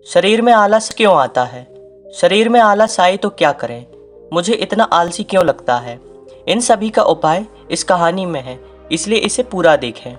शरीर में आलस क्यों आता है? शरीर में आलस आए तो क्या करें? मुझे इतना आलसी क्यों लगता है? इन सभी का उपाय इस कहानी में है, इसलिए इसे पूरा देखें।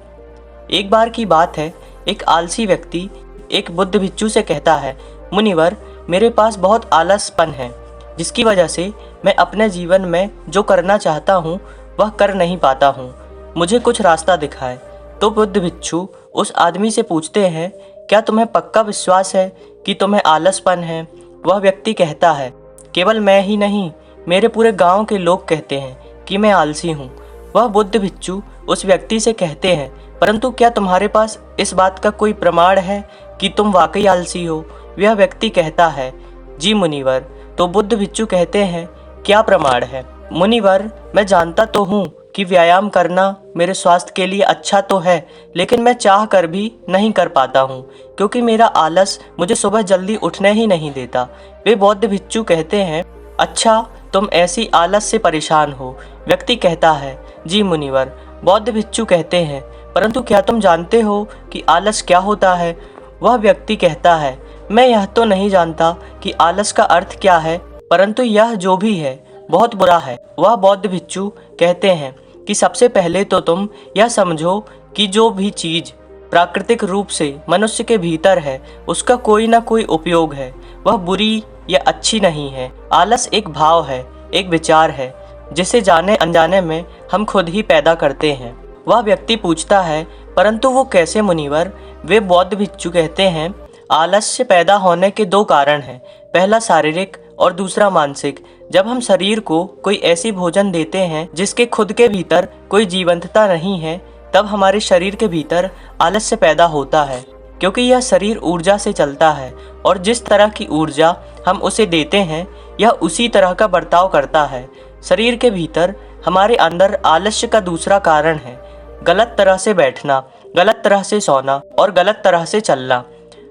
एक बार की बात है, एक आलसी व्यक्ति एक बुद्ध भिक्षु से कहता है, मुनिवर, मेरे पास बहुत आलसपन है, जिसकी वजह से मैं अपने जीवन में जो करना चाहता हूँ वह कर नहीं पाता हूँ। मुझे कुछ रास्ता दिखाए। तो बुद्ध भिक्षु उस आदमी से पूछते हैं, क्या तुम्हें पक्का विश्वास है कि तुम्हें आलसपन है? वह व्यक्ति कहता है, केवल मैं ही नहीं, मेरे पूरे गांव के लोग कहते हैं कि मैं आलसी हूँ। वह बुद्ध भिक्षु उस व्यक्ति से कहते हैं, परंतु क्या तुम्हारे पास इस बात का कोई प्रमाण है कि तुम वाकई आलसी हो? वह व्यक्ति कहता है, जी मुनिवर। तो बुद्ध भिक्षु कहते हैं, क्या प्रमाण है? मुनिवर, मैं जानता तो हूँ कि व्यायाम करना मेरे स्वास्थ्य के लिए अच्छा तो है, लेकिन मैं चाह कर भी नहीं कर पाता हूँ, क्योंकि मेरा आलस मुझे सुबह जल्दी उठने ही नहीं देता। वे बौद्ध भिक्षु कहते हैं, अच्छा, तुम ऐसी आलस से परेशान हो? व्यक्ति कहता है, जी मुनिवर। बौद्ध भिक्षु कहते हैं, परंतु क्या तुम जानते हो कि आलस क्या होता है? वह व्यक्ति कहता है, मैं यह तो नहीं जानता कि आलस का अर्थ क्या है, परंतु यह जो भी है बहुत बुरा है। वह बौद्ध भिक्षु कहते हैं कि सबसे पहले तो तुम यह समझो कि जो भी चीज प्राकृतिक रूप से मनुष्य के भीतर है उसका कोई ना कोई उपयोग है, वह बुरी या अच्छी नहीं है। आलस एक भाव है, एक विचार है, जिसे जाने अनजाने में हम खुद ही पैदा करते हैं। वह व्यक्ति पूछता है, परंतु वो कैसे मुनिवर? वे बौद्ध भिक्षु कहते हैं, आलस्य पैदा होने के दो कारण हैं, पहला शारीरिक और दूसरा मानसिक। जब हम शरीर को कोई ऐसी भोजन देते हैं जिसके खुद के भीतर कोई जीवंतता नहीं है, तब हमारे शरीर के भीतर आलस्य पैदा होता है, क्योंकि यह शरीर ऊर्जा से चलता है और जिस तरह की ऊर्जा हम उसे देते हैं यह उसी तरह का बर्ताव करता है। शरीर के भीतर हमारे अंदर आलस्य का दूसरा कारण है गलत तरह से बैठना, गलत तरह से सोना और गलत तरह से चलना।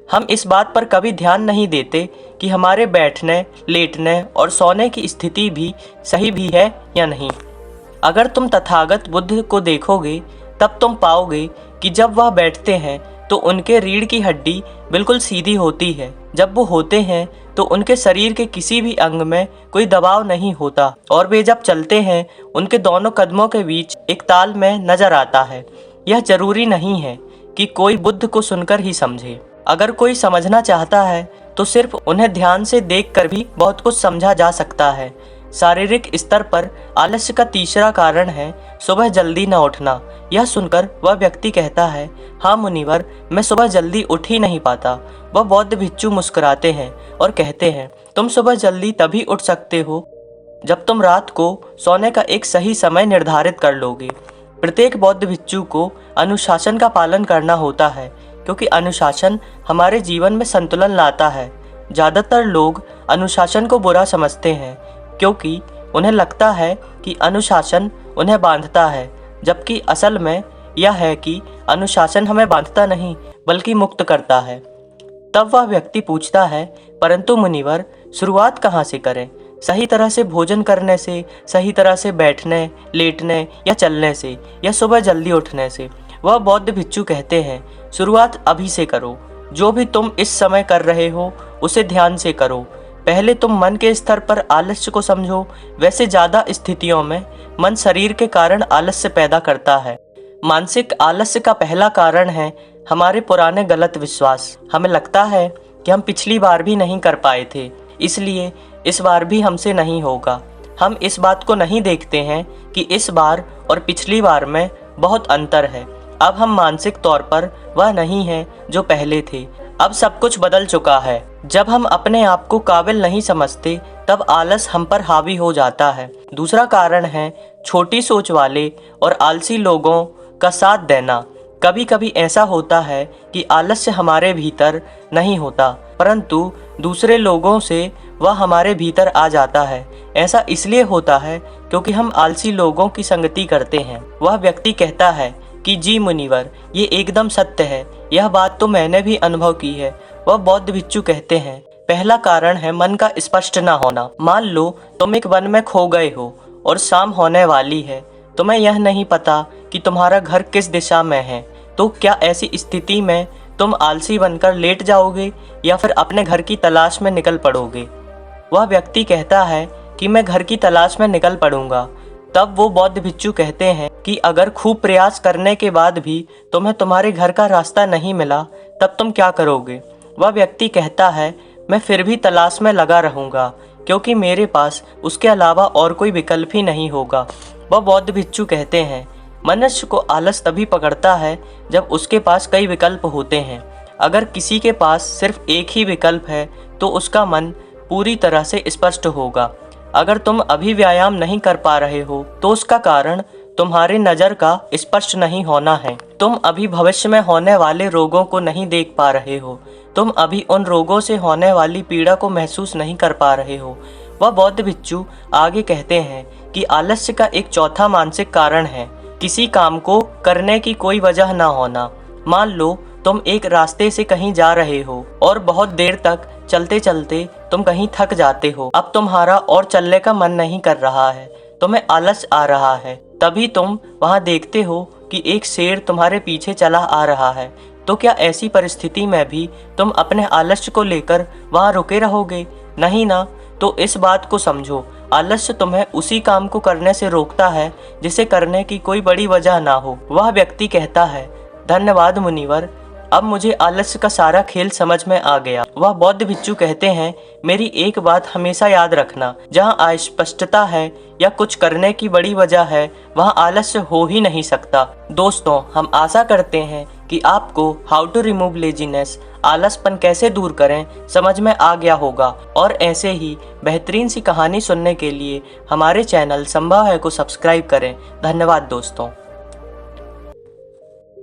हम इस बात पर कभी ध्यान नहीं देते कि हमारे बैठने, लेटने और सोने की स्थिति भी सही भी है या नहीं। अगर तुम तथागत बुद्ध को देखोगे तब तुम पाओगे कि जब वह बैठते हैं तो उनके रीढ़ की हड्डी बिल्कुल सीधी होती है। जब वो होते हैं तो उनके शरीर के किसी भी अंग में कोई दबाव नहीं होता और वे जब चलते हैं उनके दोनों कदमों के बीच एक ताल में नजर आता है। यह जरूरी नहीं है कि कोई बुद्ध को सुनकर ही समझे। अगर कोई समझना चाहता है तो सिर्फ उन्हें ध्यान से देखकर भी बहुत कुछ समझा जा सकता है। शारीरिक स्तर पर आलस्य का तीसरा कारण है सुबह जल्दी न उठना। यह सुनकर वह व्यक्ति कहता है, हाँ मुनिवर, मैं सुबह जल्दी उठ ही नहीं पाता। वह बौद्ध भिक्षु मुस्कुराते हैं और कहते हैं, तुम सुबह जल्दी तभी उठ सकते हो जब तुम रात को सोने का एक सही समय निर्धारित कर लोगे। प्रत्येक बौद्ध भिक्षु को अनुशासन का पालन करना होता है, क्योंकि अनुशासन हमारे जीवन में संतुलन लाता है। ज़्यादातर लोग अनुशासन को बुरा समझते हैं, क्योंकि उन्हें लगता है कि अनुशासन उन्हें बांधता है, जबकि असल में यह है कि अनुशासन हमें बांधता नहीं बल्कि मुक्त करता है। तब वह व्यक्ति पूछता है, परंतु मुनिवर, शुरुआत कहाँ से करें? सही तरह से भोजन करने से, सही तरह से बैठने, लेटने या चलने से, या सुबह जल्दी उठने से? वह बौद्ध भिक्षु कहते हैं, शुरुआत अभी से करो। जो भी तुम इस समय कर रहे हो उसे ध्यान से करो। पहले तुम मन के स्तर पर आलस्य को समझो। वैसे ज़्यादा स्थितियों में मन शरीर के कारण आलस्य पैदा करता है। मानसिक आलस्य का पहला कारण है हमारे पुराने गलत विश्वास। हमें लगता है कि हम पिछली बार भी नहीं कर पाए थे, इसलिए इस बार भी हमसे नहीं होगा। हम इस बात को नहीं देखते हैं कि इस बार और पिछली बार में बहुत अंतर है। अब हम मानसिक तौर पर वह नहीं हैं जो पहले थे। अब सब कुछ बदल चुका है। जब हम अपने आप को काबिल नहीं समझते तब आलस हम पर हावी हो जाता है। दूसरा कारण है छोटी सोच वाले और आलसी लोगों का साथ देना। कभी कभी ऐसा होता है कि आलस्य हमारे भीतर नहीं होता, परंतु दूसरे लोगों से वह हमारे भीतर आ जाता है। ऐसा इसलिए होता है क्योंकि हम आलसी लोगों की संगति करते हैं। वह व्यक्ति कहता है कि जी मुनिवर, ये एकदम सत्य है, यह बात तो मैंने भी अनुभव की है। वह बौद्ध भिक्षु कहते हैं, पहला कारण है मन का स्पष्ट न होना। मान लो तुम एक वन में खो गए हो और शाम होने वाली है, तुम्हें यह नहीं पता कि तुम्हारा घर किस दिशा में है, तो क्या ऐसी स्थिति में तुम आलसी बनकर लेट जाओगे या फिर अपने घर की तलाश में निकल पड़ोगे। वह व्यक्ति कहता है कि मैं घर की तलाश में निकल पड़ूंगा। तब वो बौद्ध भिक्षु कहते हैं कि अगर खूब प्रयास करने के बाद भी तुम्हें तुम्हारे घर का रास्ता नहीं मिला तब तुम क्या करोगे। वह व्यक्ति कहता है मैं फिर भी तलाश में लगा रहूंगा, क्योंकि मेरे पास उसके अलावा और कोई विकल्प ही नहीं होगा। वह बौद्ध भिक्षु कहते हैं मनुष्य को आलस तभी पकड़ता है जब उसके पास कई विकल्प होते हैं। अगर किसी के पास सिर्फ एक ही विकल्प है तो उसका मन पूरी तरह से स्पष्ट होगा। अगर तुम अभी व्यायाम नहीं कर पा रहे हो तो उसका कारण तुम्हारी नज़र का स्पष्ट नहीं होना है। तुम अभी भविष्य में होने वाले रोगों को नहीं देख पा रहे हो। तुम अभी उन रोगों से होने वाली पीड़ा को महसूस नहीं कर पा रहे हो। वह बौद्ध भिक्षु आगे कहते हैं कि आलस्य का एक चौथा मानसिक कारण है किसी काम को करने की कोई वजह ना होना। मान लो तुम एक रास्ते से कहीं जा रहे हो और बहुत देर तक चलते चलते तुम कहीं थक जाते हो। अब तुम्हारा और चलने का मन नहीं कर रहा है, तुम्हें आलस आ रहा है। तभी तुम वहां देखते हो कि एक शेर तुम्हारे पीछे चला आ रहा है। तो क्या ऐसी परिस्थिति में भी तुम अपने आलस्य को लेकर वहां रुके रहोगे? नहीं ना। तो इस बात को समझो, आलस्य तुम्हें उसी काम को करने से रोकता है जिसे करने की कोई बड़ी वजह ना हो। वह व्यक्ति कहता है धन्यवाद मुनिवर, अब मुझे आलस्य का सारा खेल समझ में आ गया। वह बौद्ध भिक्षु कहते हैं मेरी एक बात हमेशा याद रखना, जहाँ अस्पष्टता है या कुछ करने की बड़ी वजह है वहाँ आलस्य हो ही नहीं सकता। दोस्तों, हम आशा करते हैं कि आपको हाउ टू रिमूव लेजीनेस, आलसपन कैसे दूर करें, समझ में आ गया होगा। और ऐसे ही बेहतरीन सी कहानी सुनने के लिए हमारे चैनल संभव है को सब्सक्राइब करें। धन्यवाद दोस्तों।